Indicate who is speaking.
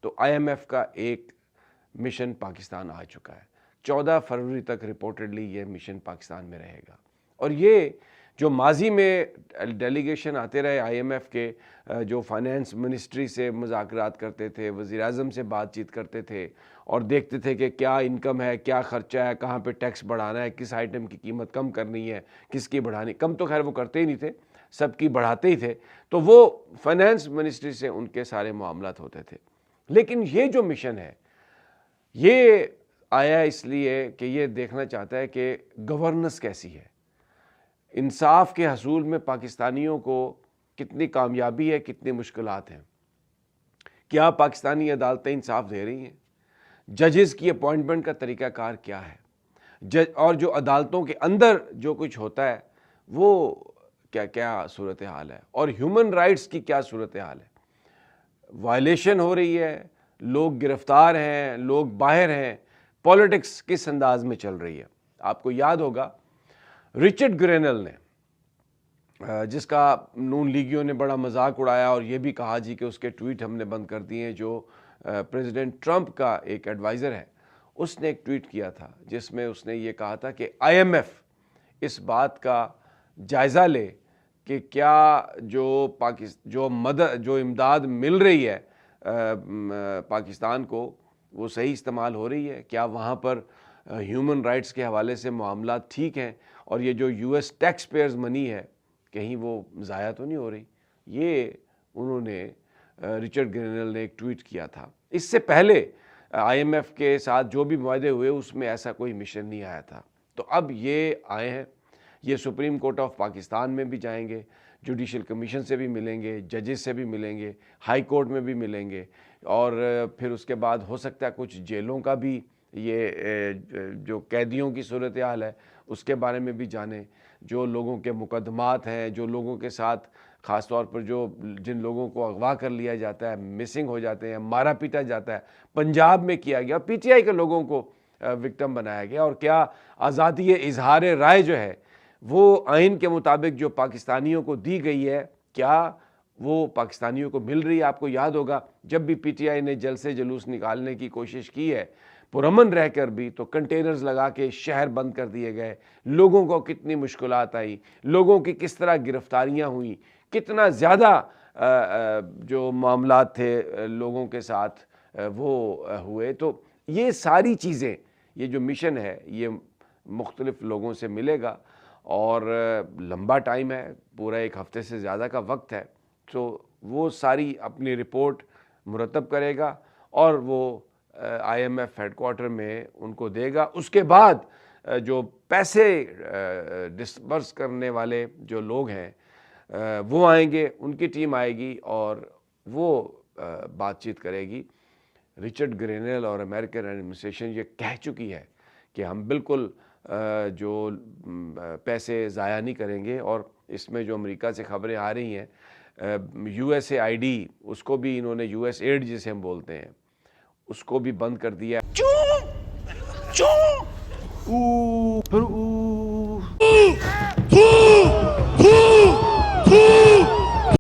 Speaker 1: تو آئی M F کا ایک مشن پاکستان آ چکا ہے. 14 فروری تک رپورٹڈلی یہ مشن پاکستان میں رہے گا. اور یہ جو ماضی میں ڈیلیگیشن آتے رہے آئی ایم ایف کے، جو فائنانس منسٹری سے مذاکرات کرتے تھے، وزیر اعظم سے بات چیت کرتے تھے اور دیکھتے تھے کہ کیا انکم ہے، کیا خرچہ ہے، کہاں پہ ٹیکس بڑھانا ہے، کس آئٹم کی قیمت کم کرنی ہے، کس کی بڑھانی. کم تو خیر وہ کرتے ہی نہیں تھے، سب کی بڑھاتے ہی تھے. تو وہ فائنانس منسٹری سے ان کے سارے معاملات ہوتے تھے. لیکن یہ جو مشن ہے یہ آیا اس لیے کہ یہ دیکھنا چاہتا ہے کہ گورننس کیسی ہے، انصاف کے حصول میں پاکستانیوں کو کتنی کامیابی ہے، کتنی مشکلات ہیں، کیا پاکستانی عدالتیں انصاف دے رہی ہیں، ججز کی اپوائنٹمنٹ کا طریقہ کار کیا ہے، اور جو عدالتوں کے اندر جو کچھ ہوتا ہے وہ کیا کیا صورتحال ہے، اور ہیومن رائٹس کی کیا صورتحال ہے. وائلیشن ہو رہی ہے، لوگ گرفتار ہیں، لوگ باہر ہیں، پولیٹکس کس انداز میں چل رہی ہے. آپ کو یاد ہوگا رچرڈ گرینل نے، جس کا نون لیگیوں نے بڑا مذاق اڑایا اور یہ بھی کہا جی کہ اس کے ٹویٹ ہم نے بند کر دیے ہیں، جو پریزیڈنٹ ٹرمپ کا ایک ایڈوائزر ہے، اس نے ایک ٹویٹ کیا تھا جس میں اس نے یہ کہا تھا کہ آئی ایم ایف اس بات کا جائزہ لے کہ کیا جو امداد مل رہی ہے پاکستان کو وہ صحیح استعمال ہو رہی ہے، کیا وہاں پر ہیومن رائٹس کے حوالے سے معاملات ٹھیک ہیں، اور یہ جو یو ایس ٹیکس پیئرز منی ہے کہیں وہ ضائع تو نہیں ہو رہی. یہ انہوں نے رچرڈ گرینل نے ایک ٹویٹ کیا تھا. اس سے پہلے آئی ایم ایف کے ساتھ جو بھی معاہدے ہوئے اس میں ایسا کوئی مشن نہیں آیا تھا. تو اب یہ آئے ہیں، یہ سپریم کورٹ آف پاکستان میں بھی جائیں گے، جوڈیشل کمیشن سے بھی ملیں گے، ججز سے بھی ملیں گے، ہائی کورٹ میں بھی ملیں گے، اور پھر اس کے بعد ہو سکتا ہے کچھ جیلوں کا بھی، یہ جو قیدیوں کی صورتحال ہے اس کے بارے میں بھی جانیں، جو لوگوں کے مقدمات ہیں، جو لوگوں کے ساتھ خاص طور پر جن لوگوں کو اغوا کر لیا جاتا ہے، مسنگ ہو جاتے ہیں، مارا پیٹا جاتا ہے. پنجاب میں کیا گیا، پی ٹی آئی کے لوگوں کو وکٹم بنایا گیا. اور کیا آزادی اظہار رائے جو ہے وہ آئین کے مطابق جو پاکستانیوں کو دی گئی ہے، کیا وہ پاکستانیوں کو مل رہی ہے؟ آپ کو یاد ہوگا جب بھی پی ٹی آئی نے جلسے جلوس نکالنے کی کوشش کی ہے پرامن رہ کر بھی، تو کنٹینرز لگا کے شہر بند کر دیے گئے، لوگوں کو کتنی مشکلات آئی، لوگوں کی کس طرح گرفتاریاں ہوئیں، کتنا زیادہ جو معاملات تھے لوگوں کے ساتھ وہ ہوئے. تو یہ ساری چیزیں، یہ جو مشن ہے یہ مختلف لوگوں سے ملے گا، اور لمبا ٹائم ہے، پورا 1 ہفتے سے زیادہ کا وقت ہے. تو وہ ساری اپنی رپورٹ مرتب کرے گا اور وہ I M F head quarter میں ان کو دے گا. اس کے بعد جو پیسے ڈسبرس کرنے والے جو لوگ ہیں وہ آئیں گے، ان کی ٹیم آئے گی اور وہ بات چیت کرے گی. رچرڈ گرینل اور امریکن ایڈمنسٹریشن یہ کہہ چکی ہے کہ ہم بالکل جو پیسے ضائع نہیں کریں گے. اور اس میں جو امریکہ سے خبریں آ رہی ہیں، U S A I D, اس کو بھی انہوں نے یو ایس ایڈ جسے ہم بولتے ہیں اس کو بھی بند کر دیا.
Speaker 2: پھر